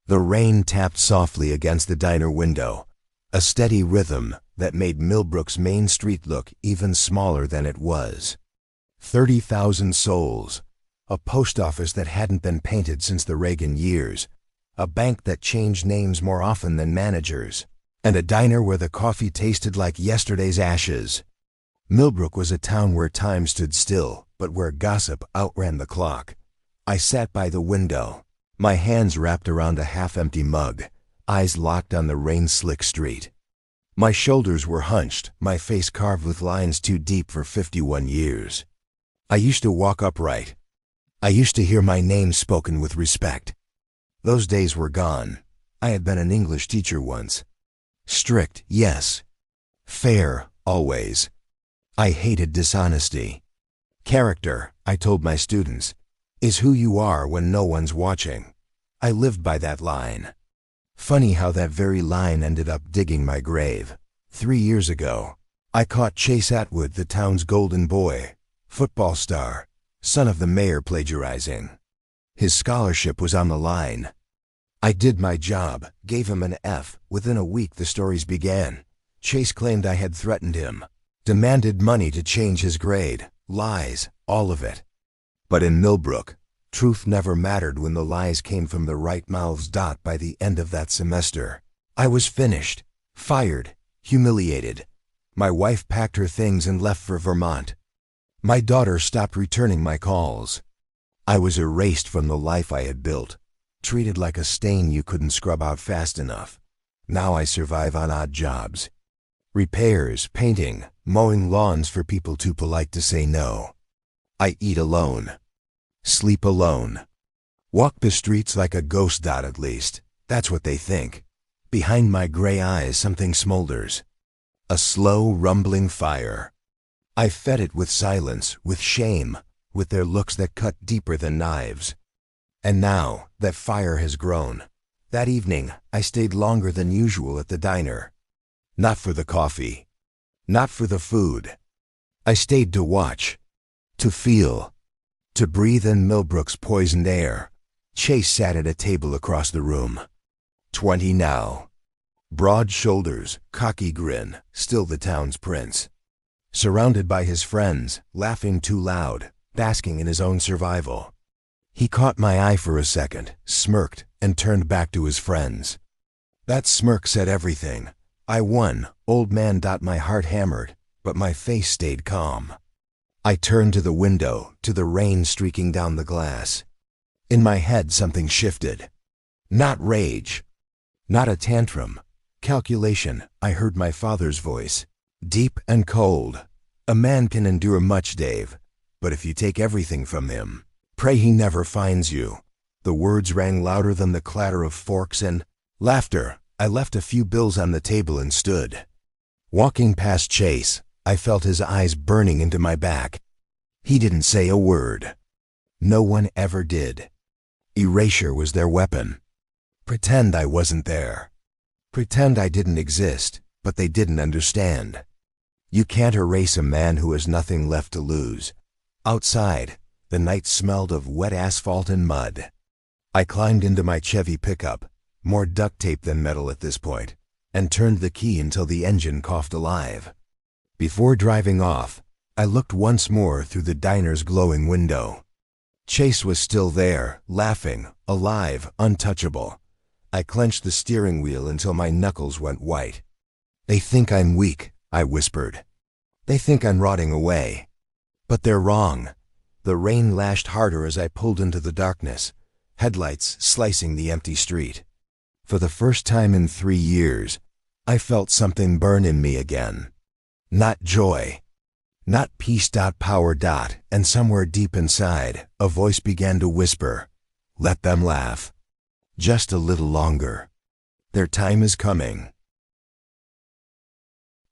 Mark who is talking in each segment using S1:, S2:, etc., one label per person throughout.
S1: The rain tapped softly against the diner window, a steady rhythm that made Millbrook's main street look even smaller than it was. 30,000 souls, a post office that hadn't been painted since the Reagan years, a bank that changed names more often than managers, and a diner where the coffee tasted like yesterday's ashes. Millbrook was a town where time stood still, but where gossip outran the clock. I sat by the window, my hands wrapped around a half-empty mug, eyes locked on the rain-slick street. My shoulders were hunched, my face carved with lines too deep for 51 years. I used to walk upright. I used to hear my name spoken with respect. Those days were gone. I had been an English teacher once. Strict, yes. Fair, always. I hated dishonesty. Character, I told my students, is who you are when no one's watching. I lived by that line. Funny how that very line ended up digging my grave. 3 years ago, I caught Chase Atwood, the town's golden boy, football star, son of the mayor, plagiarizing. His scholarship was on the line. I did my job, gave him an F. Within a week the stories began. Chase claimed I had threatened him, demanded money to change his grade. Lies, all of it. But in Millbrook, truth never mattered when the lies came from the right mouths. By the end of that semester, I was finished, fired, humiliated. My wife packed her things and left for Vermont. My daughter stopped returning my calls. I was erased from the life I had built, treated like a stain you couldn't scrub out fast enough. Now I survive on odd jobs. Repairs, painting, mowing lawns for people too polite to say no. I eat alone. Sleep alone. Walk the streets like a ghost. At least, that's what they think. Behind my gray eyes something smolders. A slow, rumbling fire. I fed it with silence, with shame, with their looks that cut deeper than knives. And now, that fire has grown. That evening, I stayed longer than usual at the diner. Not for the coffee. Not for the food. I stayed to watch. To feel. To breathe in Millbrook's poisoned air. Chase sat at a table across the room. 20 now. Broad shoulders, cocky grin, still the town's prince. Surrounded by his friends, laughing too loud, basking in his own survival. He caught my eye for a second, smirked, and turned back to his friends. That smirk said everything. I won, old man. My heart hammered, but my face stayed calm. I turned to the window, to the rain streaking down the glass. In my head something shifted. Not rage. Not a tantrum. Calculation. I heard my father's voice. Deep and cold. A man can endure much, Dave, but if you take everything from him, pray he never finds you. The words rang louder than the clatter of forks and laughter. I left a few bills on the table and stood. Walking past Chase, I felt his eyes burning into my back. He didn't say a word. No one ever did. Erasure was their weapon. Pretend I wasn't there. Pretend I didn't exist, but they didn't understand. You can't erase a man who has nothing left to lose. Outside, the night smelled of wet asphalt and mud. I climbed into my Chevy pickup, more duct tape than metal at this point, and turned the key until the engine coughed alive. Before driving off, I looked once more through the diner's glowing window. Chase was still there, laughing, alive, untouchable. I clenched the steering wheel until my knuckles went white. They think I'm weak, I whispered. They think I'm rotting away. But they're wrong. The rain lashed harder as I pulled into the darkness, headlights slicing the empty street. For the first time in 3 years, I felt something burn in me again. Not joy. Not peace. Power. And somewhere deep inside, a voice began to whisper, "Let them laugh. Just a little longer. Their time is coming."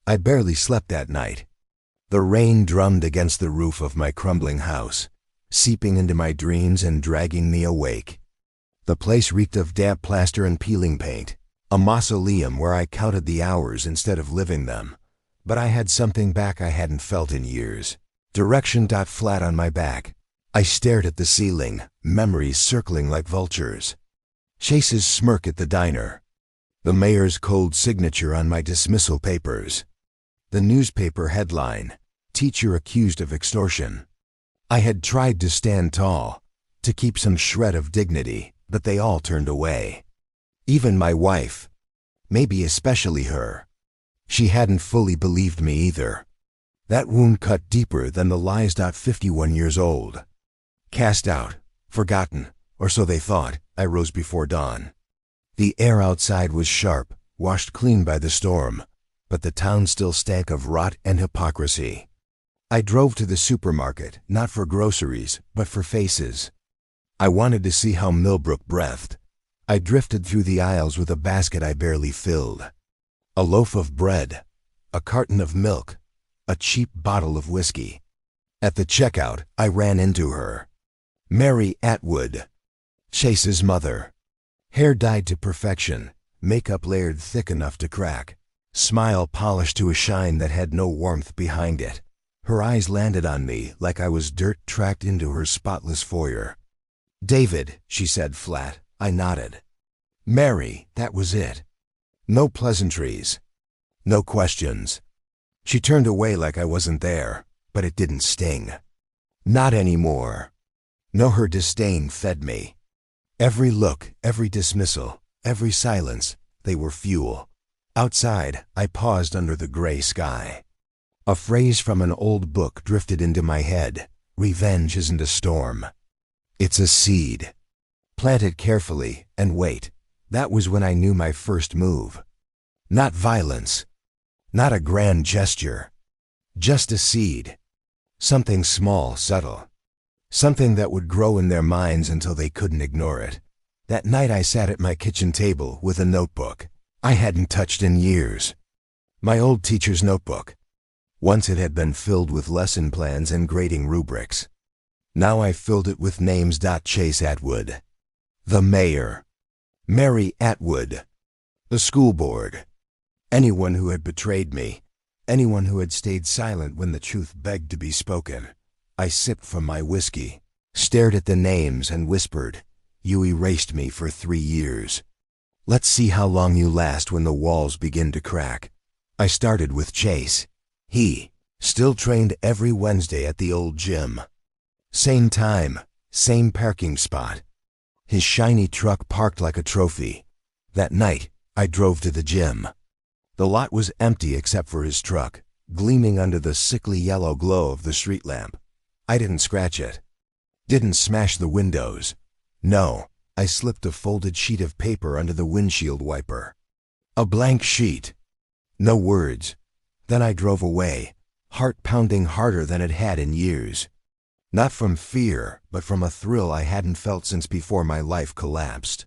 S1: I barely slept that night. The rain drummed against the roof of my crumbling house, seeping into my dreams and dragging me awake. The place reeked of damp plaster and peeling paint, a mausoleum where I counted the hours instead of living them. But I had something back I hadn't felt in years. Direction. Flat on my back, I stared at the ceiling, memories circling like vultures. Chase's smirk at the diner. The mayor's cold signature on my dismissal papers. The newspaper headline, "Teacher accused of extortion." I had tried to stand tall, to keep some shred of dignity, but they all turned away. Even my wife. Maybe especially her. She hadn't fully believed me either. That wound cut deeper than the lies. 51 years old. Cast out, forgotten, or so they thought. I rose before dawn. The air outside was sharp, washed clean by the storm, but the town still stank of rot and hypocrisy. I drove to the supermarket, not for groceries, but for faces. I wanted to see how Millbrook breathed. I drifted through the aisles with a basket I barely filled. A loaf of bread, a carton of milk, a cheap bottle of whiskey. At the checkout, I ran into her. Mary Atwood, Chase's mother. Hair dyed to perfection, makeup layered thick enough to crack, smile polished to a shine that had no warmth behind it. Her eyes landed on me like I was dirt tracked into her spotless foyer. "David," she said flat. I nodded. "Mary," that was it. No pleasantries. No questions. She turned away like I wasn't there, but it didn't sting. Not anymore. No, her disdain fed me. Every look, every dismissal, every silence, they were fuel. Outside, I paused under the gray sky. A phrase from an old book drifted into my head. Revenge isn't a storm. It's a seed. Plant it carefully and wait. That was when I knew my first move. Not violence. Not a grand gesture. Just a seed. Something small, subtle. Something that would grow in their minds until they couldn't ignore it. That night I sat at my kitchen table with a notebook I hadn't touched in years. My old teacher's notebook. Once it had been filled with lesson plans and grading rubrics. Now I filled it with names. Chase Atwood. The mayor. Mary Atwood. The school board. Anyone who had betrayed me. Anyone who had stayed silent when the truth begged to be spoken. I sipped from my whiskey, stared at the names and whispered, "You erased me for 3 years. Let's see how long you last when the walls begin to crack." I started with Chase. He still trained every Wednesday at the old gym. Same time, same parking spot. His shiny truck parked like a trophy. That night, I drove to the gym. The lot was empty except for his truck, gleaming under the sickly yellow glow of the street lamp. I didn't scratch it. Didn't smash the windows. No, I slipped a folded sheet of paper under the windshield wiper. A blank sheet. No words. Then I drove away, heart pounding harder than it had in years. Not from fear, but from a thrill I hadn't felt since before my life collapsed.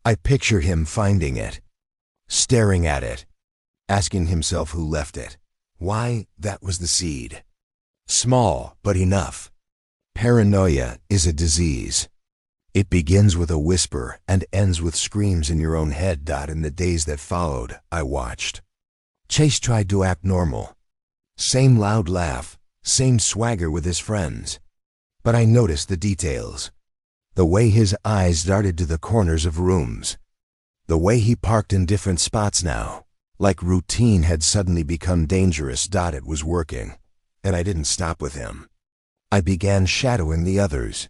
S1: I picture him finding it, staring at it, asking himself who left it. Why, that was the seed. Small, but enough. Paranoia is a disease. It begins with a whisper and ends with screams in your own head. In the days that followed, I watched. Chase tried to act normal. Same loud laugh, same swagger with his friends. But I noticed the details. The way his eyes darted to the corners of rooms. The way he parked in different spots now. Like routine had suddenly become dangerous. It was working. And I didn't stop with him. I began shadowing the others.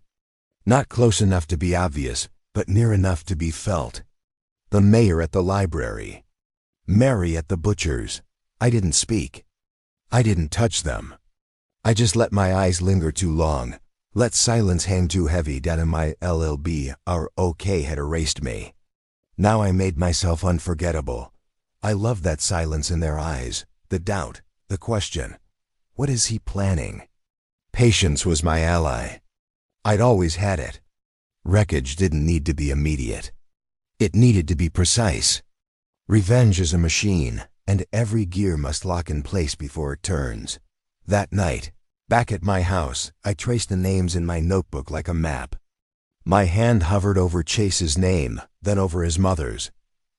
S1: Not close enough to be obvious, but near enough to be felt. The mayor at the library. Mary at the butcher's. I didn't speak. I didn't touch them. I just let my eyes linger too long. Let silence hang too heavy. And my our okay had erased me. Now I made myself unforgettable. I loved that silence in their eyes, the doubt, the question. What is he planning? Patience was my ally. I'd always had it. Wreckage didn't need to be immediate. It needed to be precise. Revenge is a machine, and every gear must lock in place before it turns. That night, back at my house, I traced the names in my notebook like a map. My hand hovered over Chase's name, then over his mother's.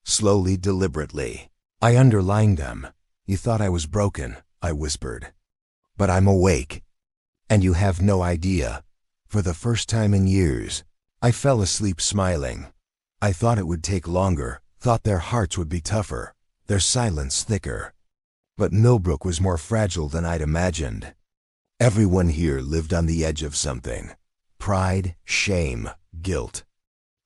S1: Slowly, deliberately. I underlined them. "You thought I was broken," I whispered. "But I'm awake. And you have no idea. For the first time in years, I fell asleep smiling. I thought it would take longer, thought their hearts would be tougher, their silence thicker. But Millbrook was more fragile than I'd imagined. Everyone here lived on the edge of something. Pride, shame, guilt.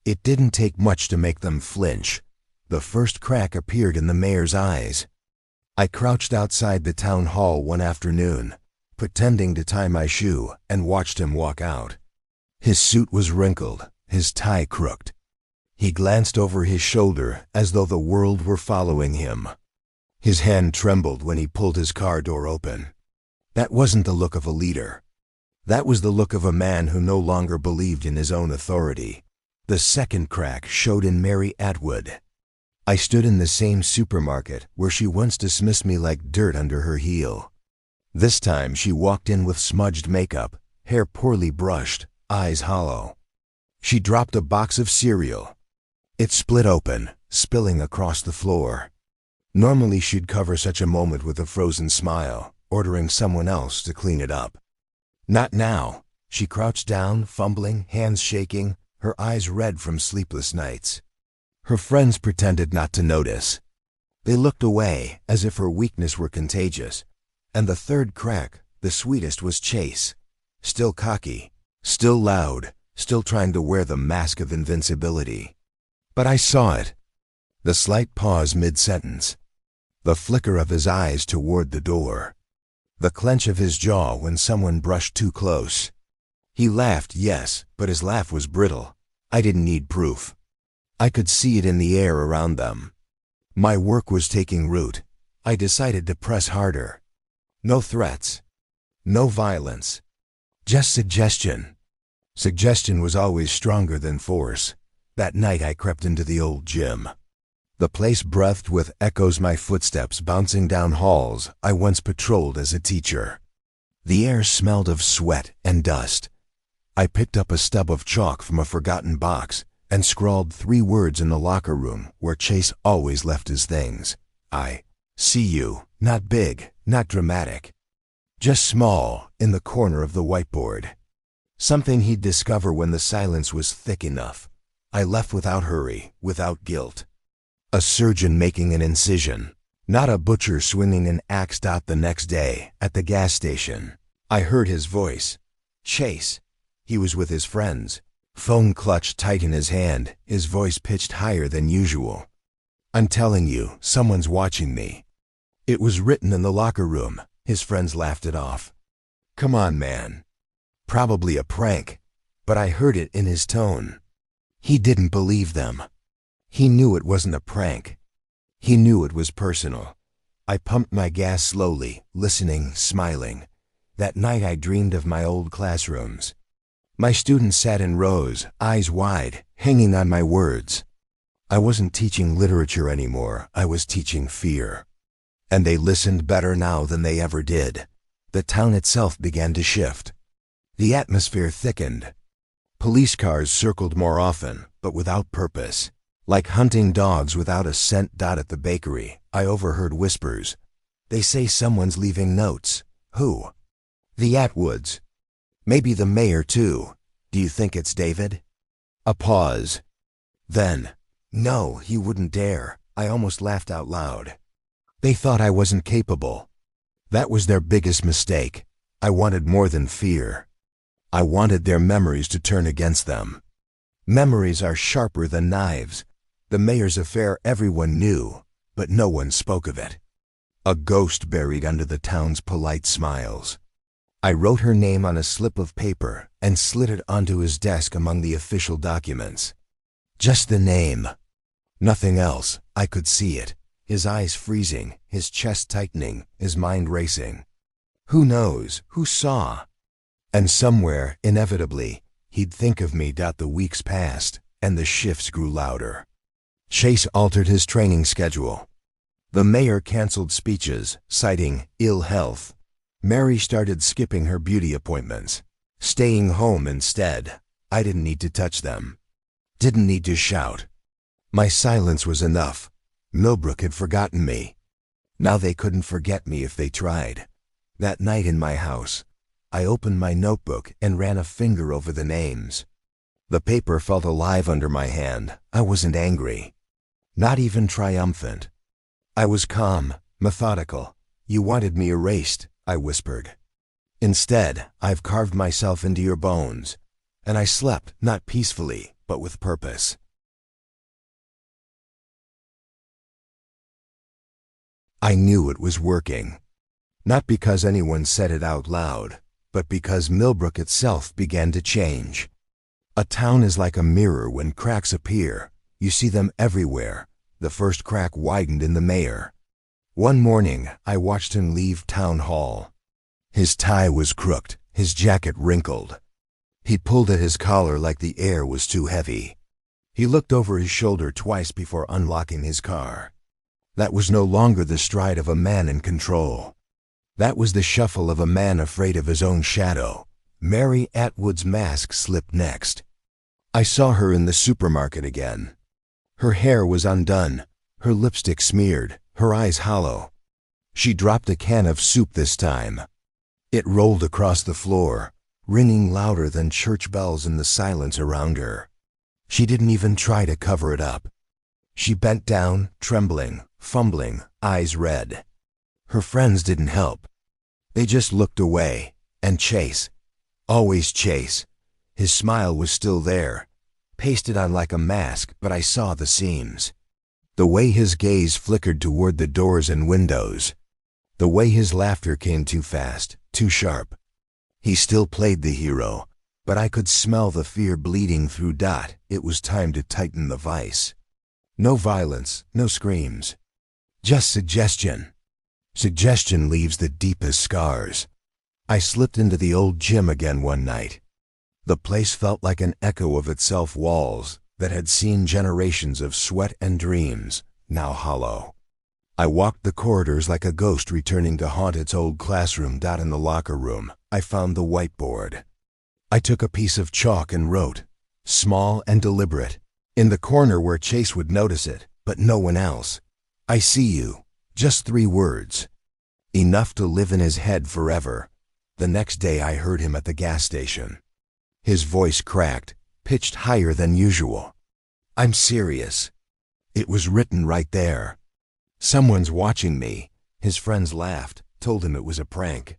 S1: It didn't take much to make them flinch. The first crack appeared in the mayor's eyes. I crouched outside the town hall one afternoon, pretending to tie my shoe, and watched him walk out. His suit was wrinkled, his tie crooked. He glanced over his shoulder as though the world were following him. His hand trembled when he pulled his car door open. That wasn't the look of a leader. That was the look of a man who no longer believed in his own authority. The second crack showed in Mary Atwood. I stood in the same supermarket where she once dismissed me like dirt under her heel. This time she walked in with smudged makeup, hair poorly brushed, eyes hollow. She dropped a box of cereal. It split open, spilling across the floor. Normally she'd cover such a moment with a frozen smile, ordering someone else to clean it up. Not now. She crouched down, fumbling, hands shaking, her eyes red from sleepless nights. Her friends pretended not to notice. They looked away, as if her weakness were contagious. And the third crack, the sweetest, was Chase. Still cocky, still loud, still trying to wear the mask of invincibility. But I saw it. The slight pause mid-sentence. The flicker of his eyes toward the door. The clench of his jaw when someone brushed too close. He laughed, yes, but his laugh was brittle. I didn't need proof. I could see it in the air around them. My work was taking root. I decided to press harder. No threats. No violence. Just suggestion. Suggestion was always stronger than force. That night I crept into the old gym. The place breathed with echoes, my footsteps bouncing down halls I once patrolled as a teacher. The air smelled of sweat and dust. I picked up a stub of chalk from a forgotten box and scrawled 3 words in the locker room where Chase always left his things. I see you. Not big, not dramatic. Just small, in the corner of the whiteboard. Something he'd discover when the silence was thick enough. I left without hurry, without guilt. A surgeon making an incision, not a butcher swinging an axe. The next day, at the gas station, I heard his voice. Chase. He was with his friends. Phone clutched tight in his hand, his voice pitched higher than usual. I'm telling you, someone's watching me. It was written in the locker room. His friends laughed it off. Come on, man. Probably a prank, but I heard it in his tone. He didn't believe them. He knew it wasn't a prank. He knew it was personal. I pumped my gas slowly, listening, smiling. That night I dreamed of my old classrooms. My students sat in rows, eyes wide, hanging on my words. I wasn't teaching literature anymore, I was teaching fear. And they listened better now than they ever did. The town itself began to shift. The atmosphere thickened. Police cars circled more often, but without purpose. Like hunting dogs without a scent. At the bakery, I overheard whispers. They say someone's leaving notes. Who? The Atwoods. Maybe the mayor too. Do you think it's David? A pause. Then, no, he wouldn't dare. I almost laughed out loud. They thought I wasn't capable. That was their biggest mistake. I wanted more than fear. I wanted their memories to turn against them. Memories are sharper than knives. The mayor's affair everyone knew, but no one spoke of it. A ghost buried under the town's polite smiles. I wrote her name on a slip of paper and slid it onto his desk among the official documents. Just the name. Nothing else. I could see it. His eyes freezing, his chest tightening, his mind racing. Who knows? Who saw? And somewhere, inevitably, he'd think of me. The weeks passed, and the shifts grew louder. Chase altered his training schedule. The mayor canceled speeches, citing ill health. Mary started skipping her beauty appointments, staying home instead. I didn't need to touch them. Didn't need to shout. My silence was enough. Millbrook had forgotten me. Now they couldn't forget me if they tried. That night in my house, I opened my notebook and ran a finger over the names. The paper felt alive under my hand. I wasn't angry, not even triumphant. I was calm, methodical. "You wanted me erased," I whispered. "Instead, I've carved myself into your bones." And I slept, not peacefully, but with purpose. I knew it was working. Not because anyone said it out loud, but because Millbrook itself began to change. A town is like a mirror when cracks appear. You see them everywhere. The first crack widened in the mayor. One morning, I watched him leave town hall. His tie was crooked, his jacket wrinkled. He pulled at his collar like the air was too heavy. He looked over his shoulder twice before unlocking his car. That was no longer the stride of a man in control. That was the shuffle of a man afraid of his own shadow. Mary Atwood's mask slipped next. I saw her in the supermarket again. Her hair was undone, her lipstick smeared, her eyes hollow. She dropped a can of soup this time. It rolled across the floor, ringing louder than church bells in the silence around her. She didn't even try to cover it up. She bent down, trembling, fumbling, eyes red. Her friends didn't help. They just looked away. And Chase, always Chase. His smile was still there, pasted on like a mask, but I saw the seams. The way his gaze flickered toward the doors and windows. The way his laughter came too fast, too sharp. He still played the hero, but I could smell the fear bleeding through Dot. It was time to tighten the vise. No violence, no screams. Just suggestion. Suggestion leaves the deepest scars. I slipped into the old gym again one night. The place felt like an echo of itself, walls that had seen generations of sweat and dreams, now hollow. I walked the corridors like a ghost returning to haunt its old classroom. In the locker room, I found the whiteboard. I took a piece of chalk and wrote, small and deliberate, in the corner where Chase would notice it, but no one else. "I see you." Just 3 words. Enough to live in his head forever. The next day I heard him at the gas station. His voice cracked, pitched higher than usual. "I'm serious." It was written right there. "Someone's watching me." His friends laughed, told him it was a prank.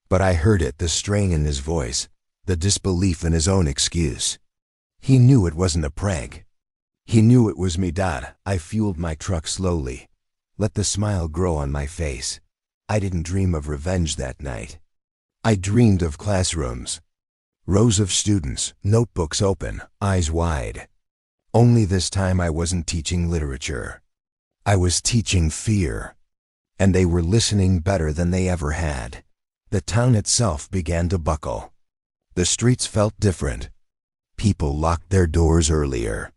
S1: But I heard it, the strain in his voice, the disbelief in his own excuse. He knew it wasn't a prank. He knew it was me. I fueled my truck slowly, let the smile grow on my face. I didn't dream of revenge that night. I dreamed of classrooms. Rows of students, notebooks open, eyes wide. Only this time I wasn't teaching literature. I was teaching fear. And they were listening better than they ever had. The town itself began to buckle. The streets felt different. People locked their doors earlier.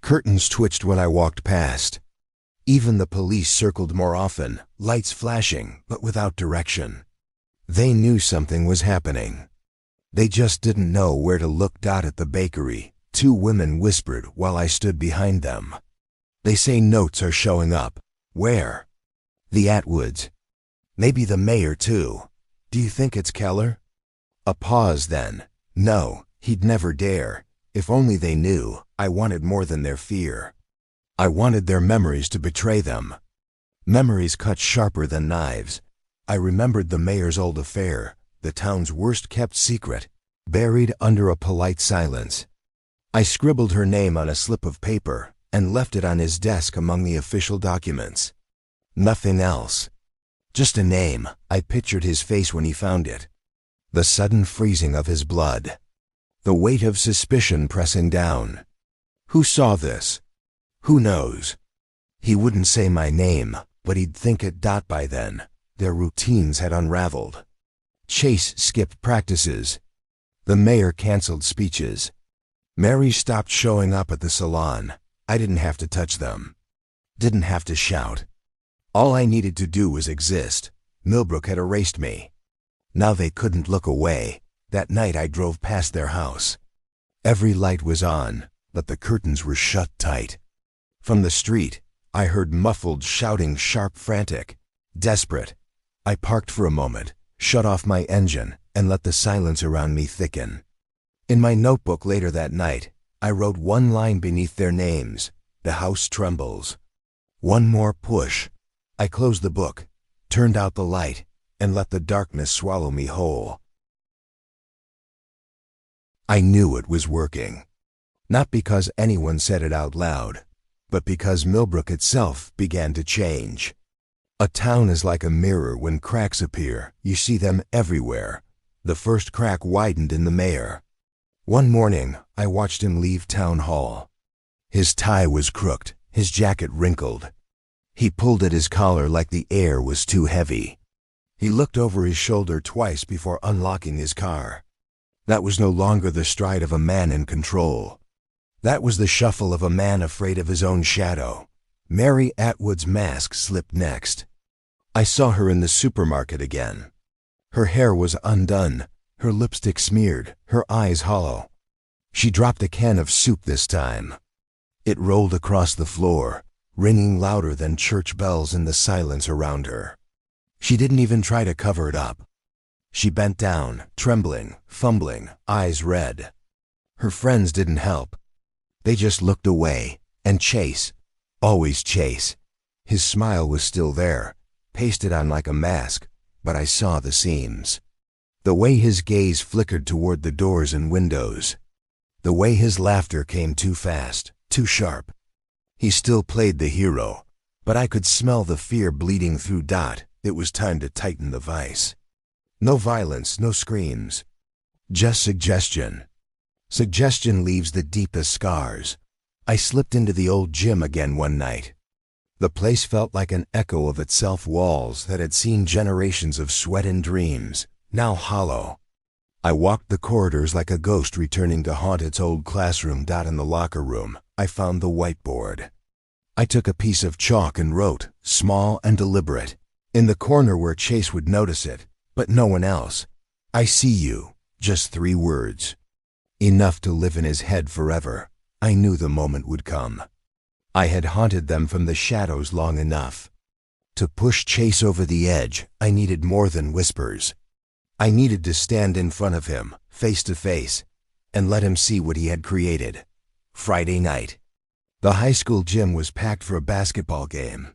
S1: Curtains twitched when I walked past. Even the police circled more often, lights flashing, but without direction. They knew something was happening. They just didn't know where to look. At the bakery, 2 women whispered while I stood behind them. "They say notes are showing up." "Where?" "The Atwoods. Maybe the mayor too." "Do you think it's Keller?" A pause then. "No, he'd never dare. If only they knew." I wanted more than their fear. I wanted their memories to betray them. Memories cut sharper than knives. I remembered the mayor's old affair, the town's worst-kept secret, buried under a polite silence. I scribbled her name on a slip of paper and left it on his desk among the official documents. Nothing else. Just a name. I pictured his face when he found it. The sudden freezing of his blood. The weight of suspicion pressing down. Who saw this? Who knows? He wouldn't say my name, but he'd think it. By then, their routines had unraveled. Chase skipped practices. The mayor canceled speeches. Mary stopped showing up at the salon. I didn't have to touch them. Didn't have to shout. All I needed to do was exist. Millbrook had erased me. Now they couldn't look away. That night I drove past their house. Every light was on, but the curtains were shut tight. From the street, I heard muffled shouting, sharp, frantic, desperate. I parked for a moment, shut off my engine, and let the silence around me thicken. In my notebook later that night, I wrote one line beneath their names. The house trembles. One more push. I closed the book, turned out the light, and let the darkness swallow me whole. I knew it was working. Not because anyone said it out loud, but because Millbrook itself began to change. A town is like a mirror. When cracks appear, you see them everywhere. The first crack widened in the mayor. One morning, I watched him leave town hall. His tie was crooked, his jacket wrinkled. He pulled at his collar like the air was too heavy. He looked over his shoulder twice before unlocking his car. That was no longer the stride of a man in control. That was the shuffle of a man afraid of his own shadow. Mary Atwood's mask slipped next. I saw her in the supermarket again. Her hair was undone, her lipstick smeared, her eyes hollow. She dropped a can of soup this time. It rolled across the floor, ringing louder than church bells in the silence around her. She didn't even try to cover it up. She bent down, trembling, fumbling, eyes red. Her friends didn't help. They just looked away, and Chase, always Chase. His smile was still there, pasted on like a mask, but I saw the seams. The way his gaze flickered toward the doors and windows. The way his laughter came too fast, too sharp. He still played the hero, but I could smell the fear bleeding through Dot. It was time to tighten the vise. No violence, no screams. Just suggestion. Suggestion leaves the deepest scars. I slipped into the old gym again one night. The place felt like an echo of itself, walls that had seen generations of sweat and dreams, now hollow. I walked the corridors like a ghost returning to haunt its old classroom. In the locker room, I found the whiteboard. I took a piece of chalk and wrote, small and deliberate, in the corner where Chase would notice it, but no one else. I see you. Just 3 words. Enough to live in his head forever. I knew the moment would come. I had haunted them from the shadows long enough. To push Chase over the edge, I needed more than whispers. I needed to stand in front of him, face to face, and let him see what he had created. Friday night. The high school gym was packed for a basketball game.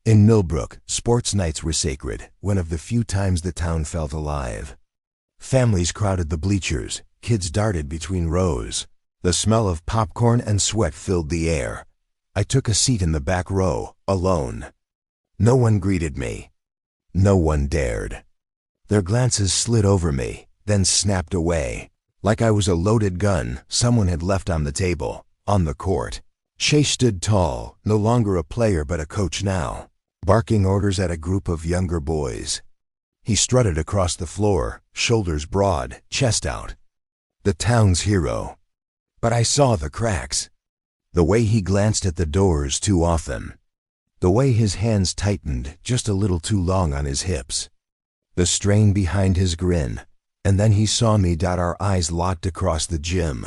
S1: In Millbrook, sports nights were sacred, one of the few times the town felt alive. Families crowded the bleachers, kids darted between rows. The smell of popcorn and sweat filled the air. I took a seat in the back row, alone. No one greeted me. No one dared. Their glances slid over me, then snapped away. Like I was a loaded gun someone had left on the table, on the court. Chase stood tall, no longer a player but a coach now, barking orders at a group of younger boys. He strutted across the floor, shoulders broad, chest out. The town's hero. But I saw the cracks. The way he glanced at the doors too often. The way his hands tightened just a little too long on his hips. The strain behind his grin. And then he saw me. Our eyes locked across the gym.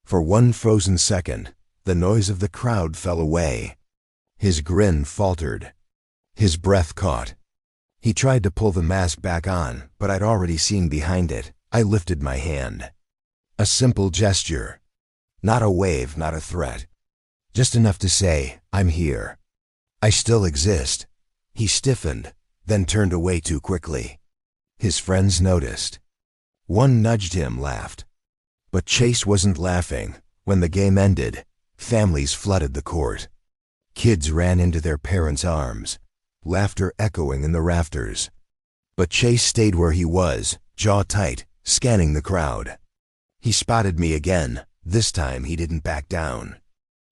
S1: For one frozen second, the noise of the crowd fell away. His grin faltered. His breath caught. He tried to pull the mask back on, but I'd already seen behind it. I lifted my hand. A simple gesture. Not a wave, not a threat. Just enough to say, I'm here. I still exist. He stiffened, then turned away too quickly. His friends noticed. One nudged him, laughed. But Chase wasn't laughing. When the game ended, families flooded the court. Kids ran into their parents' arms, laughter echoing in the rafters. But Chase stayed where he was, jaw tight, scanning the crowd. He spotted me again. This time he didn't back down.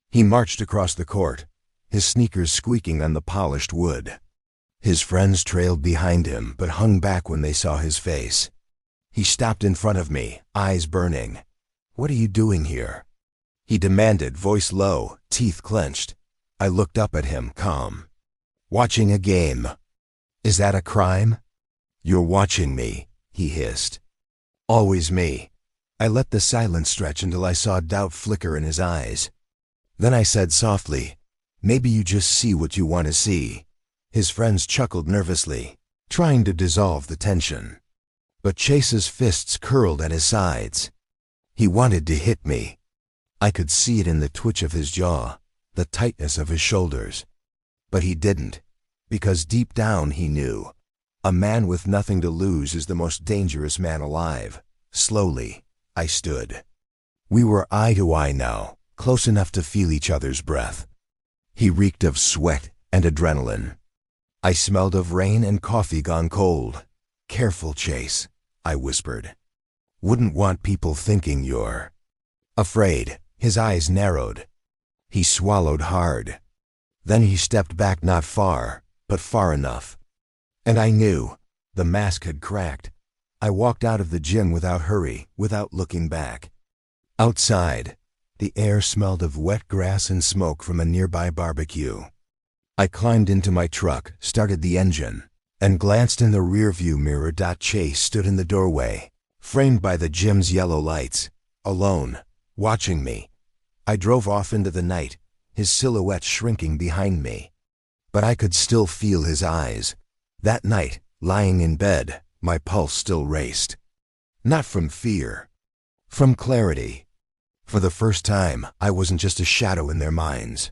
S1: He marched across the court, his sneakers squeaking on the polished wood. His friends trailed behind him but hung back when they saw his face. He stopped in front of me, eyes burning. "What are you doing here?" he demanded, voice low, teeth clenched. I looked up at him, calm. "Watching a game. Is that a crime?" "You're watching me," he hissed. "Always me." I let the silence stretch until I saw doubt flicker in his eyes. Then I said softly, "Maybe you just see what you want to see." His friends chuckled nervously, trying to dissolve the tension. But Chase's fists curled at his sides. He wanted to hit me. I could see it in the twitch of his jaw, the tightness of his shoulders. But he didn't, because deep down he knew. A man with nothing to lose is the most dangerous man alive. Slowly, I stood. We were eye to eye now, close enough to feel each other's breath. He reeked of sweat and adrenaline. I smelled of rain and coffee gone cold. "Careful, Chase," I whispered. "Wouldn't want people thinking you're afraid." His eyes narrowed. He swallowed hard. Then he stepped back, not far, but far enough. And I knew. The mask had cracked. I walked out of the gym without hurry, without looking back. Outside, the air smelled of wet grass and smoke from a nearby barbecue. I climbed into my truck, started the engine, and glanced in the rearview mirror. Chase stood in the doorway, framed by the gym's yellow lights, alone, watching me. I drove off into the night, his silhouette shrinking behind me. But I could still feel his eyes. That night, lying in bed, my pulse still raced. Not from fear, from clarity. For the first time, I wasn't just a shadow in their minds.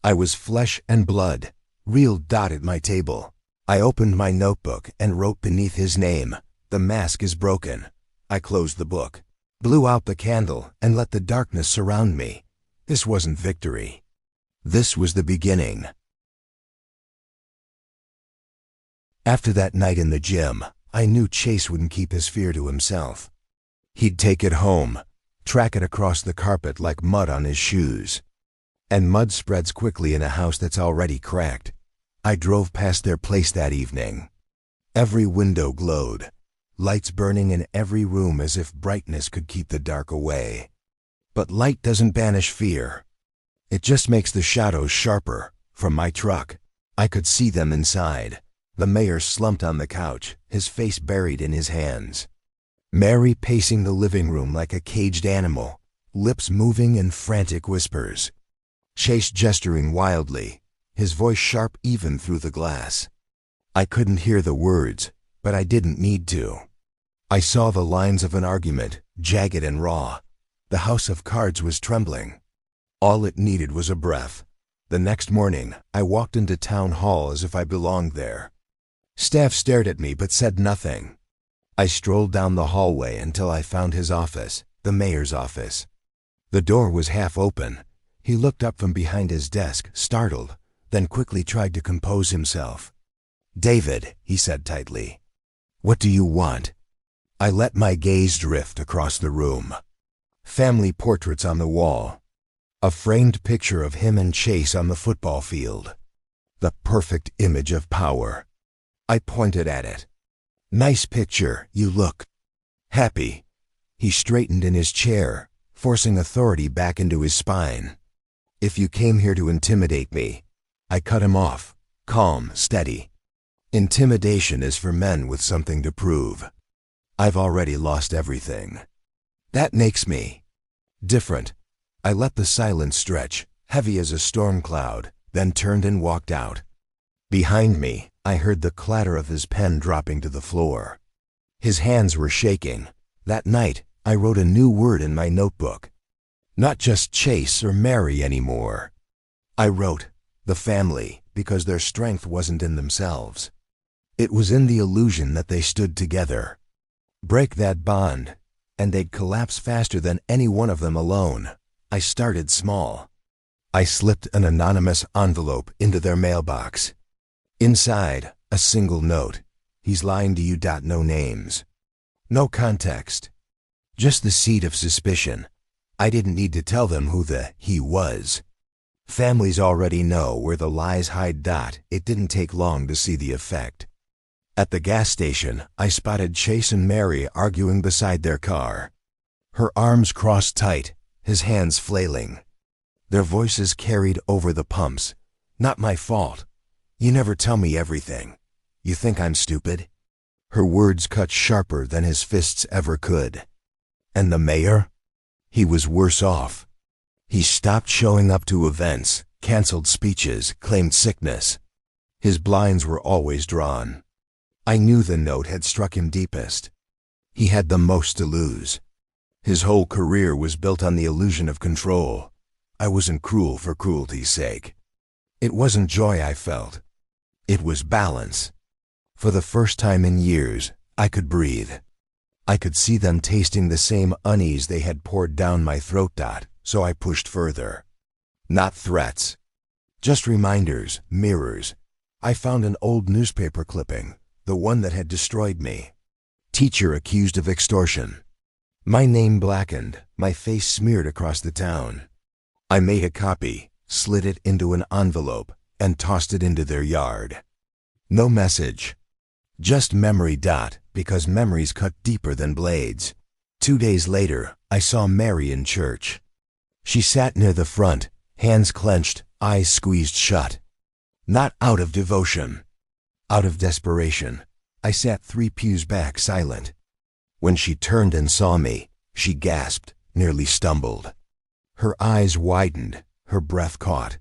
S1: I was flesh and blood, real. At my table, I opened my notebook and wrote beneath his name, "The mask is broken." I closed the book, blew out the candle, and let the darkness surround me. This wasn't victory. This was the beginning. After that night in the gym, I knew Chase wouldn't keep his fear to himself. He'd take it home, track it across the carpet like mud on his shoes. And mud spreads quickly in a house that's already cracked. I drove past their place that evening. Every window glowed, lights burning in every room as if brightness could keep the dark away. But light doesn't banish fear. It just makes the shadows sharper. From my truck, I could see them inside. The mayor slumped on the couch, his face buried in his hands. Mary pacing the living room like a caged animal, lips moving in frantic whispers. Chase gesturing wildly, his voice sharp even through the glass. I couldn't hear the words, but I didn't need to. I saw the lines of an argument, jagged and raw. The house of cards was trembling. All it needed was a breath. The next morning, I walked into town hall as if I belonged there. Staff stared at me but said nothing. I strolled down the hallway until I found his office, the mayor's office. The door was half open. He looked up from behind his desk, startled, then quickly tried to compose himself. "David," he said tightly, "what do you want?" I let my gaze drift across the room. Family portraits on the wall. A framed picture of him and Chase on the football field. The perfect image of power. I pointed at it. "Nice picture, you look happy." He straightened in his chair, forcing authority back into his spine. "If you came here to intimidate me," I cut him off, calm, steady. "Intimidation is for men with something to prove. I've already lost everything. That makes me different." I let the silence stretch, heavy as a storm cloud, then turned and walked out. Behind me, I heard the clatter of his pen dropping to the floor. His hands were shaking. That night, I wrote a new word in my notebook. Not just Chase or Mary anymore. I wrote, the family, because their strength wasn't in themselves. It was in the illusion that they stood together. Break that bond, and they'd collapse faster than any one of them alone. I started small. I slipped an anonymous envelope into their mailbox. Inside, a single note. "He's lying to you. No names. No context. Just the seed of suspicion." I didn't need to tell them who the he was. Families already know where the lies hide. It didn't take long to see the effect. At the gas station, I spotted Chase and Mary arguing beside their car. Her arms crossed tight, his hands flailing. Their voices carried over the pumps. "Not my fault. You never tell me everything. You think I'm stupid?" Her words cut sharper than his fists ever could. And the mayor? He was worse off. He stopped showing up to events, canceled speeches, claimed sickness. His blinds were always drawn. I knew the note had struck him deepest. He had the most to lose. His whole career was built on the illusion of control. I wasn't cruel for cruelty's sake. It wasn't joy I felt. It was balance. For the first time in years, I could breathe. I could see them tasting the same unease they had poured down my throat. So I pushed further. Not threats. Just reminders, mirrors. I found an old newspaper clipping, the one that had destroyed me. Teacher accused of extortion. My name blackened, my face smeared across the town. I made a copy, slid it into an envelope, and tossed it into their yard. No message. Just memory. Because memories cut deeper than blades. 2 days later, I saw Mary in church. She sat near the front, hands clenched, eyes squeezed shut. Not out of devotion. Out of desperation. I sat 3 pews back, silent. When she turned and saw me, she gasped, nearly stumbled. Her eyes widened, her breath caught.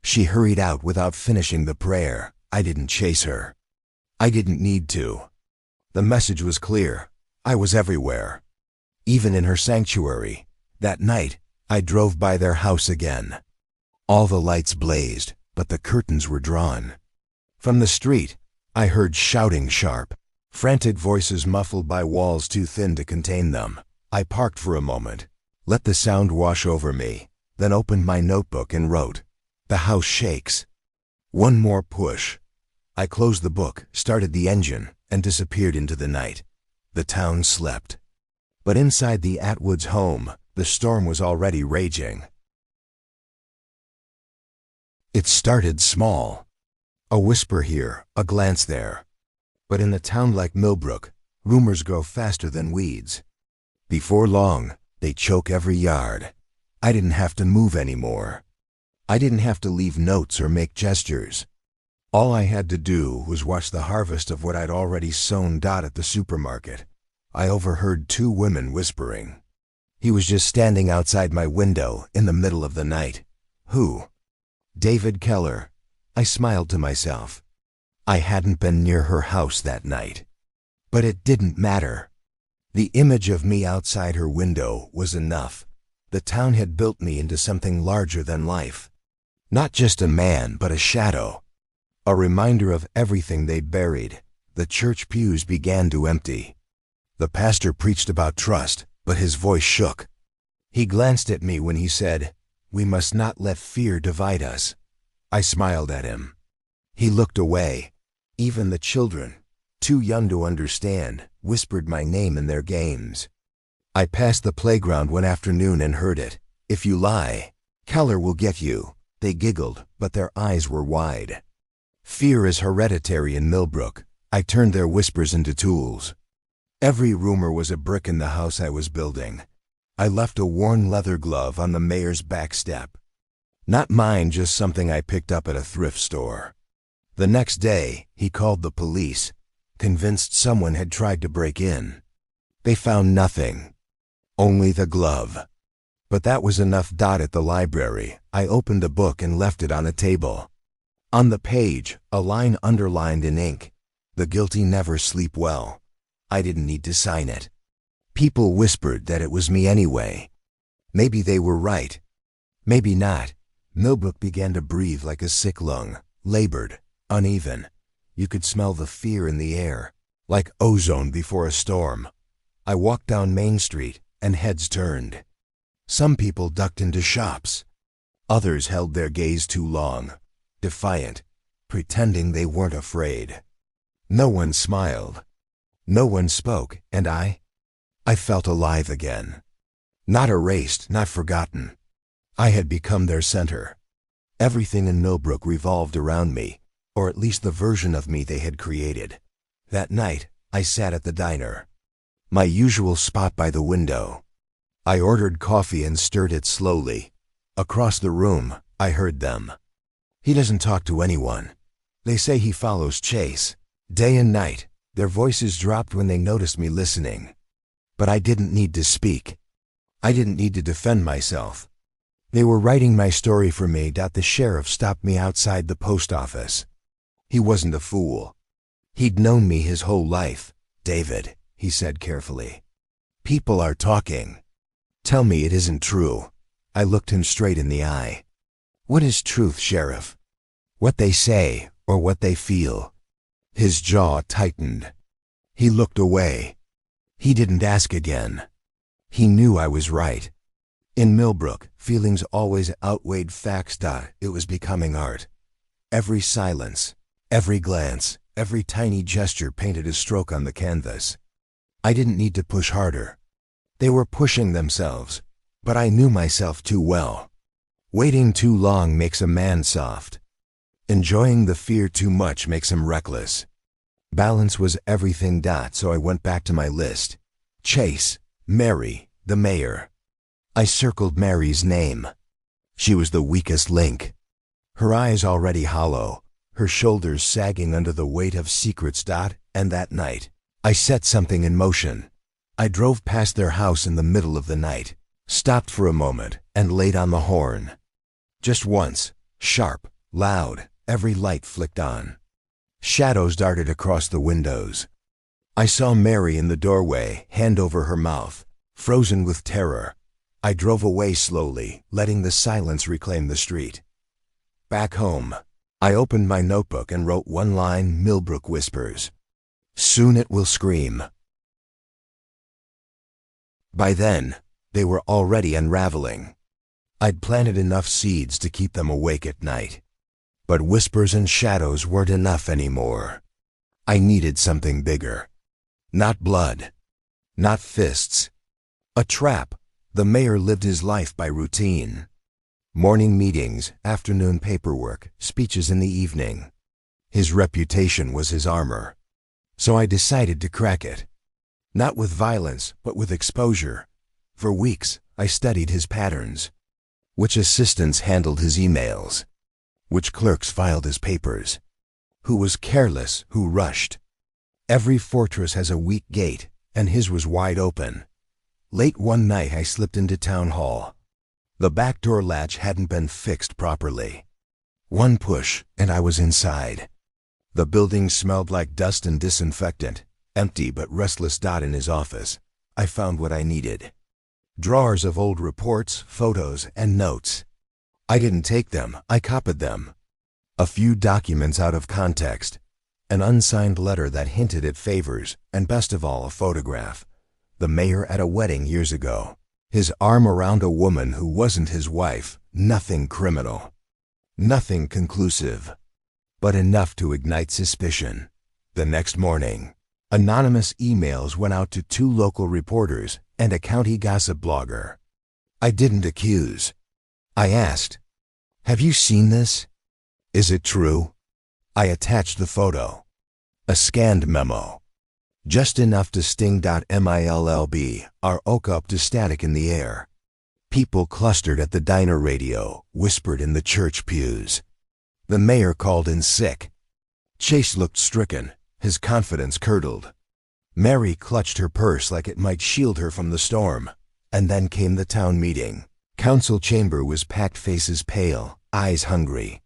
S1: She hurried out without finishing the prayer. I didn't chase her. I didn't need to. The message was clear. I was everywhere. Even in her sanctuary. That night, I drove by their house again. All the lights blazed, but the curtains were drawn. From the street, I heard shouting sharp, frantic voices muffled by walls too thin to contain them. I parked for a moment, let the sound wash over me, then opened my notebook and wrote, "The house shakes." One more push. I closed the book, started the engine, and disappeared into the night. The town slept. But inside the Atwoods' home, the storm was already raging. It started small. A whisper here, a glance there. But in a town like Millbrook, rumors grow faster than weeds. Before long, they choke every yard. I didn't have to move anymore. I didn't have to leave notes or make gestures. All I had to do was watch the harvest of what I'd already sown. At the supermarket, I overheard 2 women whispering. He was just standing outside my window in the middle of the night. Who? David Keller. I smiled to myself. I hadn't been near her house that night. But it didn't matter. The image of me outside her window was enough. The town had built me into something larger than life. Not just a man, but a shadow. A reminder of everything they'd buried. The church pews began to empty. The pastor preached about trust, but his voice shook. He glanced at me when he said, "We must not let fear divide us." I smiled at him. He looked away. Even the children, too young to understand, whispered my name in their games. I passed the playground one afternoon and heard it. "If you lie, Keller will get you." They giggled, but their eyes were wide. Fear is hereditary in Millbrook. I turned their whispers into tools. Every rumor was a brick in the house I was building. I left a worn leather glove on the mayor's back step. Not mine, just something I picked up at a thrift store. The next day, he called the police, convinced someone had tried to break in. They found nothing. Only the glove. But that was enough. At the library, I opened a book and left it on a table. On the page, a line underlined in ink. "The guilty never sleep well." I didn't need to sign it. People whispered that it was me anyway. Maybe they were right. Maybe not. Millbrook began to breathe like a sick lung, labored, uneven. You could smell the fear in the air, like ozone before a storm. I walked down Main Street, and heads turned. Some people ducked into shops. Others held their gaze too long, defiant, pretending they weren't afraid. No one smiled. No one spoke, and I felt alive again. Not erased, not forgotten. I had become their center. Everything in Millbrook revolved around me, or at least the version of me they had created. That night, I sat at the diner, my usual spot by the window. I ordered coffee and stirred it slowly. Across the room, I heard them. "He doesn't talk to anyone. They say he follows Chase, day and night." Their voices dropped when they noticed me listening. But I didn't need to speak. I didn't need to defend myself. They were writing my story for me. The sheriff stopped me outside the post office. He wasn't a fool. He'd known me his whole life. "David," he said carefully, "people are talking. Tell me it isn't true. I looked him straight in the eye. What is truth, Sheriff? What they say or what they feel? His jaw tightened. He looked away. He didn't ask again. He knew I was right. In Millbrook, feelings always outweighed facts. It was becoming art. Every silence, every glance, every tiny gesture painted a stroke on the canvas. I didn't need to push harder. They were pushing themselves, but I knew myself too well. Waiting too long makes a man soft. Enjoying the fear too much makes him reckless. Balance was everything. So I went back to my list. Chase, Mary, the mayor. I circled Mary's name. She was the weakest link. Her eyes already hollow, her shoulders sagging under the weight of secrets. And that night, I set something in motion. I drove past their house in the middle of the night, stopped for a moment, and laid on the horn. Just once, sharp, loud, every light flicked on. Shadows darted across the windows. I saw Mary in the doorway, hand over her mouth, frozen with terror. I drove away slowly, letting the silence reclaim the street. Back home, I opened my notebook and wrote one line. Millbrook whispers. Soon it will scream. By then, they were already unraveling. I'd planted enough seeds to keep them awake at night. But whispers and shadows weren't enough anymore. I needed something bigger. Not blood. Not fists. A trap. The mayor lived his life by routine. Morning meetings, afternoon paperwork, speeches in the evening. His reputation was his armor. So I decided to crack it. Not with violence, but with exposure. For weeks, I studied his patterns. Which assistants handled his emails? Which clerks filed his papers? Who was careless, who rushed? Every fortress has a weak gate, and his was wide open. Late one night I slipped into town hall. The back door latch hadn't been fixed properly. One push, and I was inside. The building smelled like dust and disinfectant, empty but restless. In his office, I found what I needed. Drawers of old reports, photos, and notes. I didn't take them, I copied them. A few documents out of context. An unsigned letter that hinted at favors, and best of all, a photograph. The mayor at a wedding years ago. His arm around a woman who wasn't his wife. Nothing criminal. Nothing conclusive. But enough to ignite suspicion. The next morning, anonymous emails went out to 2 local reporters and a county gossip blogger. I didn't accuse. I asked, "Have you seen this? Is it true?" I attached the photo. A scanned memo. Just enough to sting. MILLB, our oak up to static in the air. People clustered at the diner radio, whispered in the church pews. The mayor called in sick. Chase looked stricken, his confidence curdled. Mary clutched her purse like it might shield her from the storm. And then came the town meeting. Council chamber was packed, faces pale, eyes hungry.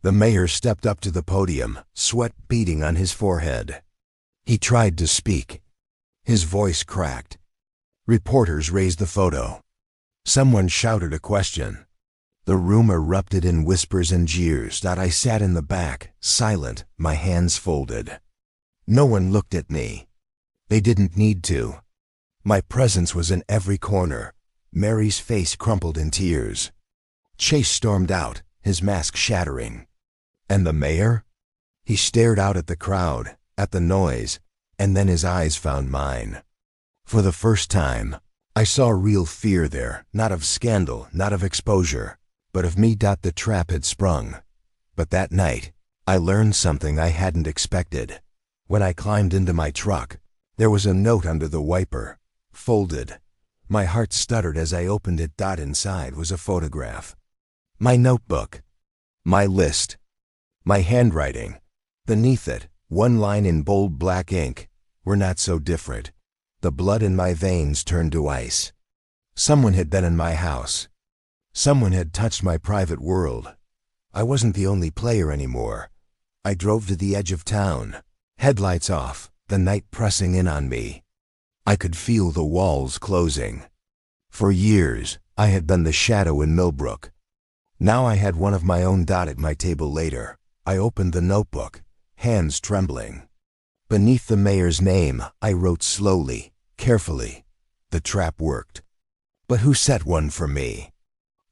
S1: The mayor stepped up to the podium, sweat beading on his forehead. He tried to speak. His voice cracked. Reporters raised the photo. Someone shouted a question. The room erupted in whispers and jeers. I sat in the back, silent, my hands folded. No one looked at me. They didn't need to. My presence was in every corner. Mary's face crumpled in tears. Chase stormed out, his mask shattering. And the mayor? He stared out at the crowd, at the noise, and then his eyes found mine. For the first time, I saw real fear there, not of scandal, not of exposure, but of me. The trap had sprung. But that night, I learned something I hadn't expected. When I climbed into my truck, there was a note under the wiper, folded. My heart stuttered as I opened it. Inside was a photograph. My notebook. My list. My handwriting. Beneath it, one line in bold black ink. We're not so different. The blood in my veins turned to ice. Someone had been in my house. Someone had touched my private world. I wasn't the only player anymore. I drove to the edge of town. Headlights off, the night pressing in on me. I could feel the walls closing. For years, I had been the shadow in Millbrook. Now I had one of my own. At my table later, I opened the notebook, hands trembling. Beneath the mayor's name, I wrote slowly, carefully. The trap worked. But who set one for me?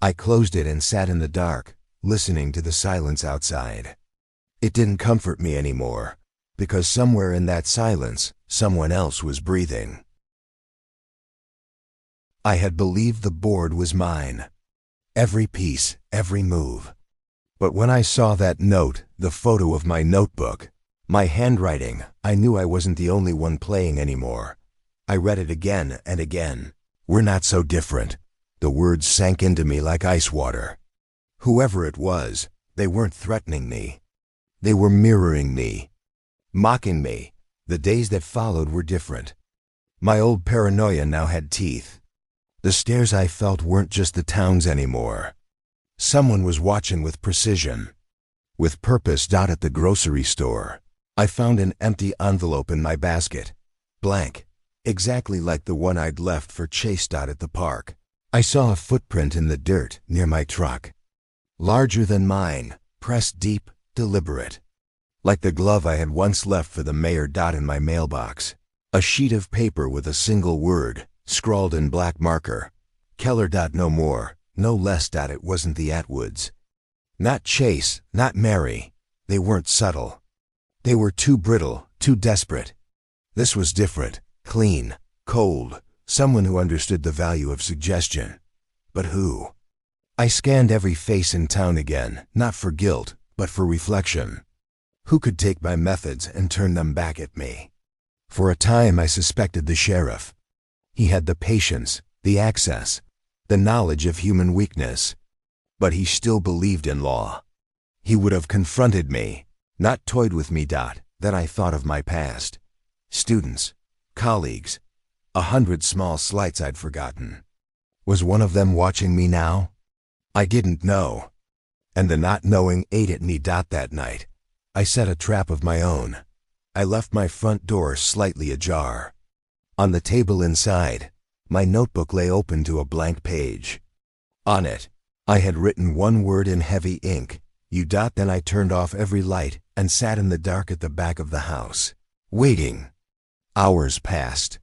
S1: I closed it and sat in the dark, listening to the silence outside. It didn't comfort me anymore, because somewhere in that silence, someone else was breathing. I had believed the board was mine. Every piece, every move. But when I saw that note, the photo of my notebook, my handwriting, I knew I wasn't the only one playing anymore. I read it again and again. We're not so different. The words sank into me like ice water. Whoever it was, they weren't threatening me. They were mirroring me, mocking me. The days that followed were different. My old paranoia now had teeth. The stares I felt weren't just the town's anymore. Someone was watching with precision, with purpose. At the grocery store, I found an empty envelope in my basket, blank, exactly like the one I'd left for Chase. At the park, I saw a footprint in the dirt near my truck, larger than mine, pressed deep, deliberate, like the glove I had once left for the mayor. In my mailbox, a sheet of paper with a single word, scrawled in black marker. Keller. No more, no less. It wasn't the Atwoods. Not Chase, not Mary. They weren't subtle. They were too brittle, too desperate. This was different, clean, cold, someone who understood the value of suggestion. But who? I scanned every face in town again, not for guilt, but for reflection. Who could take my methods and turn them back at me? For a time I suspected the sheriff. He had the patience, the access, the knowledge of human weakness. But he still believed in law. He would have confronted me, not toyed with me. Then I thought of my past. Students, colleagues, 100 small slights I'd forgotten. Was one of them watching me now? I didn't know. And the not knowing ate at me. That night, I set a trap of my own. I left my front door slightly ajar. On the table inside, my notebook lay open to a blank page. On it, I had written one word in heavy ink, you. Then I turned off every light and sat in the dark at the back of the house, waiting. Hours passed.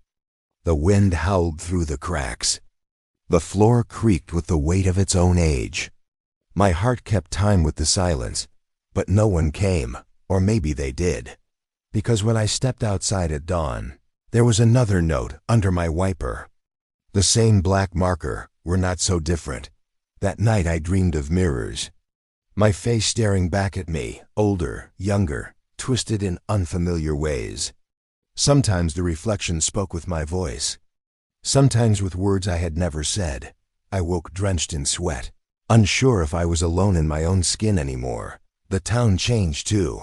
S1: The wind howled through the cracks. The floor creaked with the weight of its own age. My heart kept time with the silence, but no one came, or maybe they did. Because when I stepped outside at dawn, there was another note under my wiper. The same black marker, we're not so different. That night I dreamed of mirrors. My face staring back at me, older, younger, twisted in unfamiliar ways. Sometimes the reflection spoke with my voice. Sometimes with words I had never said. I woke drenched in sweat, unsure if I was alone in my own skin anymore. The town changed too.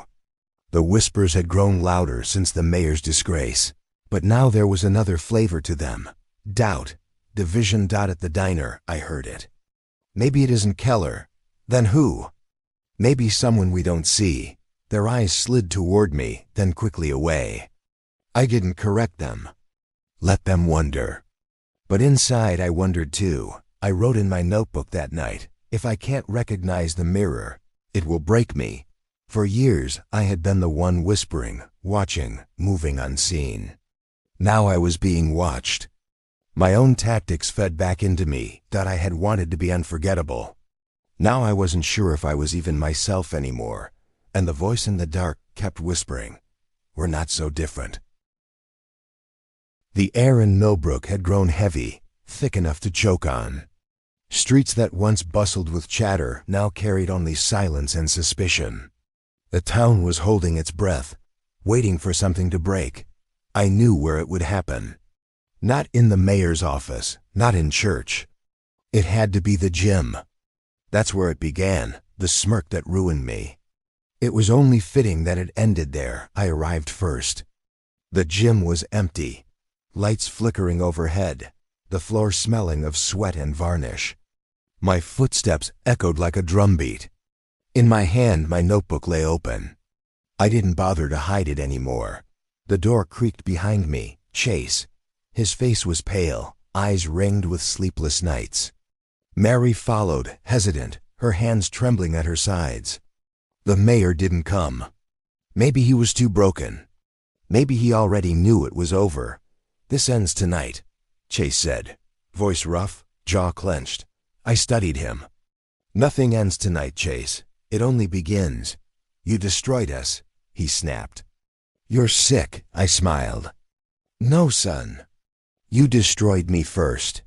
S1: The whispers had grown louder since the mayor's disgrace. But now there was another flavor to them. Doubt, division. At the diner, I heard it. Maybe it isn't Keller. Then who? Maybe someone we don't see. Their eyes slid toward me, then quickly away. I didn't correct them. Let them wonder. But inside I wondered too. I wrote in my notebook that night, if I can't recognize the mirror, it will break me. For years I had been the one whispering, watching, moving unseen. Now I was being watched. My own tactics fed back into me that I had wanted to be unforgettable. Now I wasn't sure if I was even myself anymore, and the voice in the dark kept whispering, we're not so different. The air in Millbrook had grown heavy, thick enough to choke on. Streets that once bustled with chatter now carried only silence and suspicion. The town was holding its breath, waiting for something to break. I knew where it would happen. Not in the mayor's office, not in church. It had to be the gym. That's where it began, the smirk that ruined me. It was only fitting that it ended there. I arrived first. The gym was empty, lights flickering overhead, the floor smelling of sweat and varnish. My footsteps echoed like a drumbeat. In my hand, my notebook lay open. I didn't bother to hide it anymore. The door creaked behind me. Chase. His face was pale, eyes ringed with sleepless nights. Mary followed, hesitant, her hands trembling at her sides. The mayor didn't come. Maybe he was too broken. Maybe he already knew it was over. "This ends tonight," Chase said, voice rough, jaw clenched. I studied him. "Nothing ends tonight, Chase. It only begins. You destroyed us," he snapped. "You're sick," I smiled. "No, son. You destroyed me first.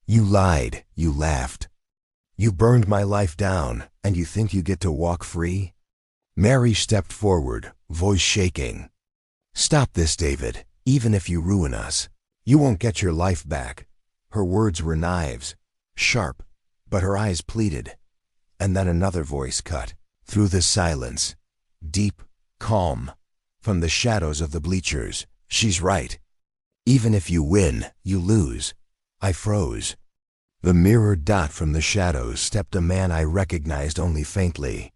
S1: You lied, you laughed. You burned my life down, and you think you get to walk free?" Mary stepped forward, voice shaking. "Stop this, David. Even if you ruin us, you won't get your life back." Her words were knives, sharp, but her eyes pleaded. And then another voice cut through the silence, deep, calm, from the shadows of the bleachers. "She's right. Even if you win, you lose." I froze. The mirrored dot from the shadows stepped a man I recognized only faintly.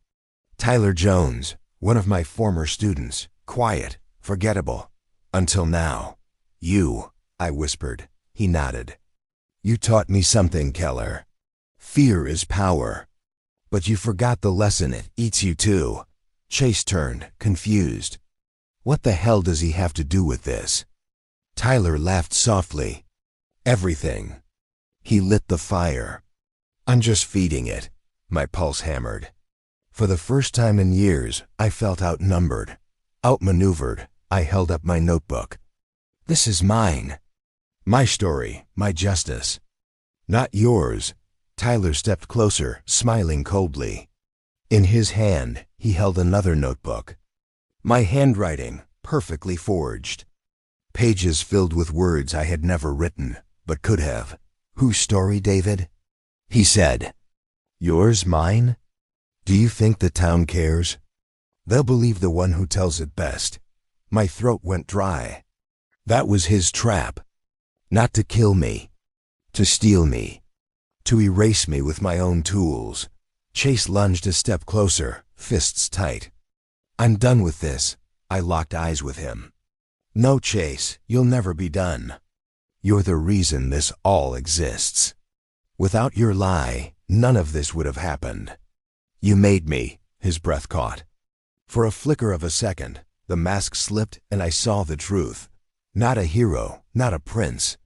S1: Tyler Jones, one of my former students, quiet, forgettable. "Until now." "You," I whispered. He nodded. "You taught me something, Keller. Fear is power. But you forgot the lesson. It eats you too." Chase turned, confused. "What the hell does he have to do with this?" Tyler laughed softly. "Everything." He lit the fire. "I'm just feeding it." My pulse hammered. For the first time in years, I felt outnumbered, outmaneuvered. I held up my notebook. "This is mine. My story, my justice. Not yours." Tyler stepped closer, smiling coldly. In his hand, he held another notebook. My handwriting, perfectly forged. Pages filled with words I had never written, but could have. "Whose story, David?" he said. "Yours, mine? Do you think the town cares? They'll believe the one who tells it best." My throat went dry. That was his trap. Not to kill me. To steal me. To erase me with my own tools. Chase lunged a step closer, fists tight. "I'm done with this." I locked eyes with him. "No, Chase, you'll never be done. You're the reason this all exists. Without your lie, none of this would have happened. You made me." His breath caught. For a flicker of a second, the mask slipped and I saw the truth. Not a hero, not a prince.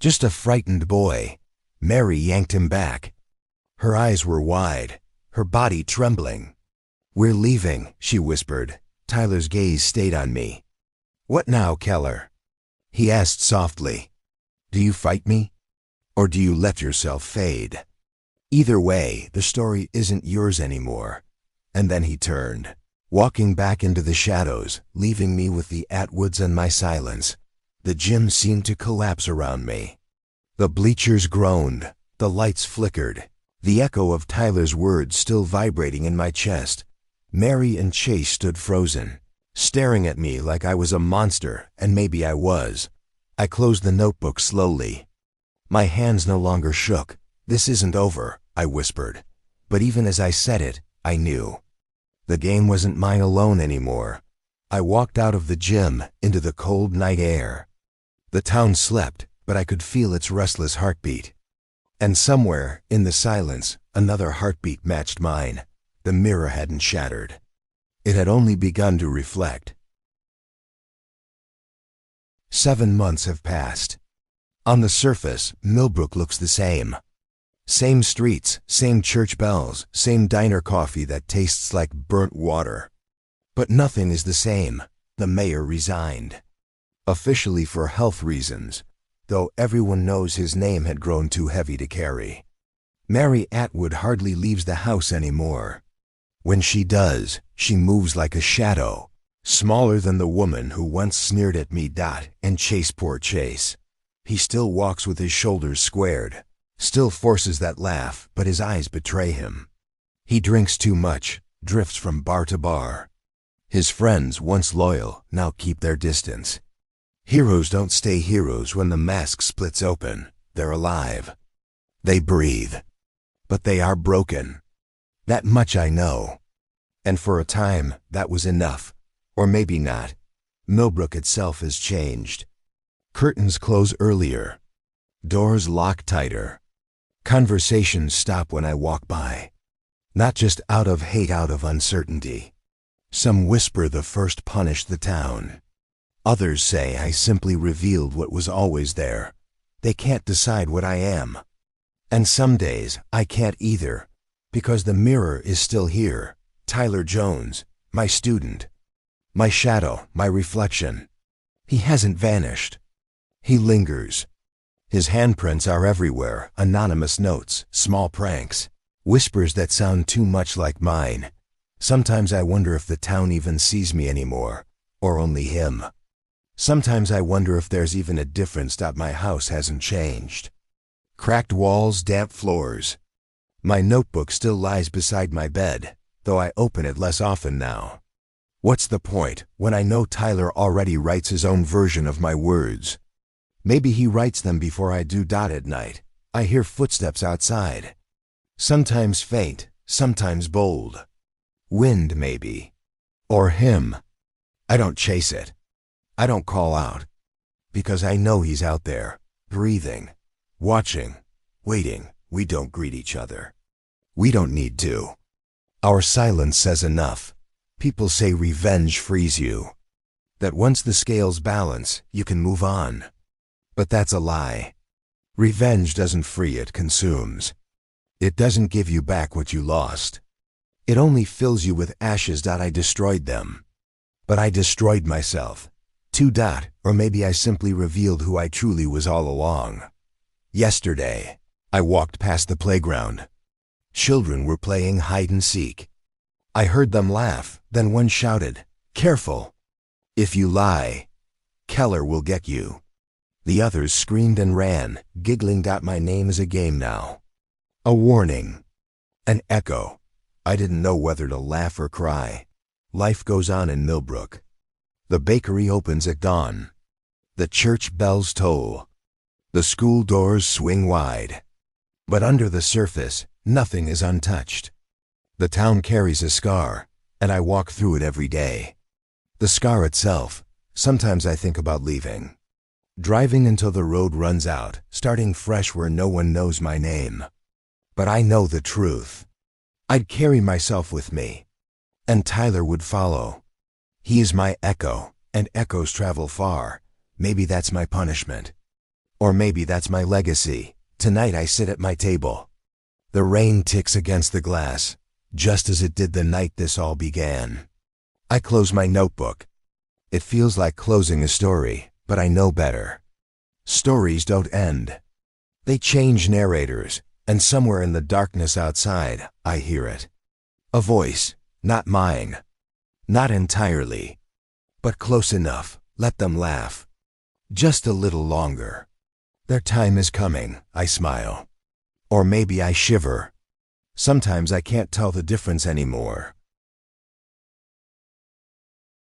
S1: Just a frightened boy. Mary yanked him back. Her eyes were wide, her body trembling. "We're leaving," she whispered. Tyler's gaze stayed on me. "What now, Keller?" he asked softly. "Do you fight me? Or do you let yourself fade? Either way, the story isn't yours anymore." And then he turned, walking back into the shadows, leaving me with the Atwoods and my silence. The gym seemed to collapse around me. The bleachers groaned, the lights flickered, the echo of Tyler's words still vibrating in my chest. Mary and Chase stood frozen, staring at me like I was a monster, and maybe I was. I closed the notebook slowly. My hands no longer shook. "This isn't over," I whispered. But even as I said it, I knew. The game wasn't mine alone anymore. I walked out of the gym into the cold night air. The town slept, but I could feel its restless heartbeat. And somewhere, in the silence, another heartbeat matched mine. The mirror hadn't shattered. It had only begun to reflect. 7 months have passed. On the surface, Millbrook looks the same. Same streets, same church bells, same diner coffee that tastes like burnt water. But nothing is the same. The mayor resigned. Officially for health reasons, though everyone knows his name had grown too heavy to carry. Mary Atwood hardly leaves the house anymore. When she does, she moves like a shadow, smaller than the woman who once sneered at me. And Chase, poor Chase. He still walks with his shoulders squared, still forces that laugh, but his eyes betray him. He drinks too much, drifts from bar to bar. His friends, once loyal, now keep their distance. Heroes don't stay heroes when the mask splits open. They're alive. They breathe. But they are broken. That much I know. And for a time, that was enough. Or maybe not. Millbrook itself has changed. Curtains close earlier. Doors lock tighter. Conversations stop when I walk by. Not just out of hate, out of uncertainty. Some whisper the first punished the town. Others say I simply revealed what was always there. They can't decide what I am. And some days I can't either, because the mirror is still here. Tyler Jones, my student. My shadow, my reflection. He hasn't vanished. He lingers. His handprints are everywhere, anonymous notes, small pranks, whispers that sound too much like mine. Sometimes I wonder if the town even sees me anymore, or only him. Sometimes I wonder if there's even a difference that my house hasn't changed. Cracked walls, damp floors. My notebook still lies beside my bed, though I open it less often now. What's the point when I know Tyler already writes his own version of my words? Maybe he writes them before I do. At night, I hear footsteps outside. Sometimes faint, sometimes bold. Wind, maybe. Or him. I don't chase it. I don't call out. Because I know he's out there, breathing, watching, waiting. We don't greet each other. We don't need to. Our silence says enough. People say revenge frees you. That once the scales balance, you can move on. But that's a lie. Revenge doesn't free, it consumes. It doesn't give you back what you lost. It only fills you with ashes. I destroyed them. But I destroyed myself. Or maybe I simply revealed who I truly was all along. Yesterday, I walked past the playground. Children were playing hide and seek. I heard them laugh, then one shouted, "Careful! If you lie, Keller will get you." The others screamed and ran, giggling. My name is a game now. A warning. An echo. I didn't know whether to laugh or cry. Life goes on in Millbrook. The bakery opens at dawn. The church bells toll. The school doors swing wide. But under the surface, nothing is untouched. The town carries a scar, and I walk through it every day. The scar itself, sometimes I think about leaving. Driving until the road runs out, starting fresh where no one knows my name. But I know the truth. I'd carry myself with me, and Tyler would follow. He is my echo, and echoes travel far. Maybe that's my punishment. Or maybe that's my legacy. Tonight I sit at my table. The rain ticks against the glass, just as it did the night this all began. I close my notebook. It feels like closing a story, but I know better. Stories don't end. They change narrators, and somewhere in the darkness outside, I hear it. A voice, not mine. Not entirely, but close enough. Let them laugh. Just a little longer. Their time is coming, I smile. Or maybe I shiver. Sometimes I can't tell the difference anymore.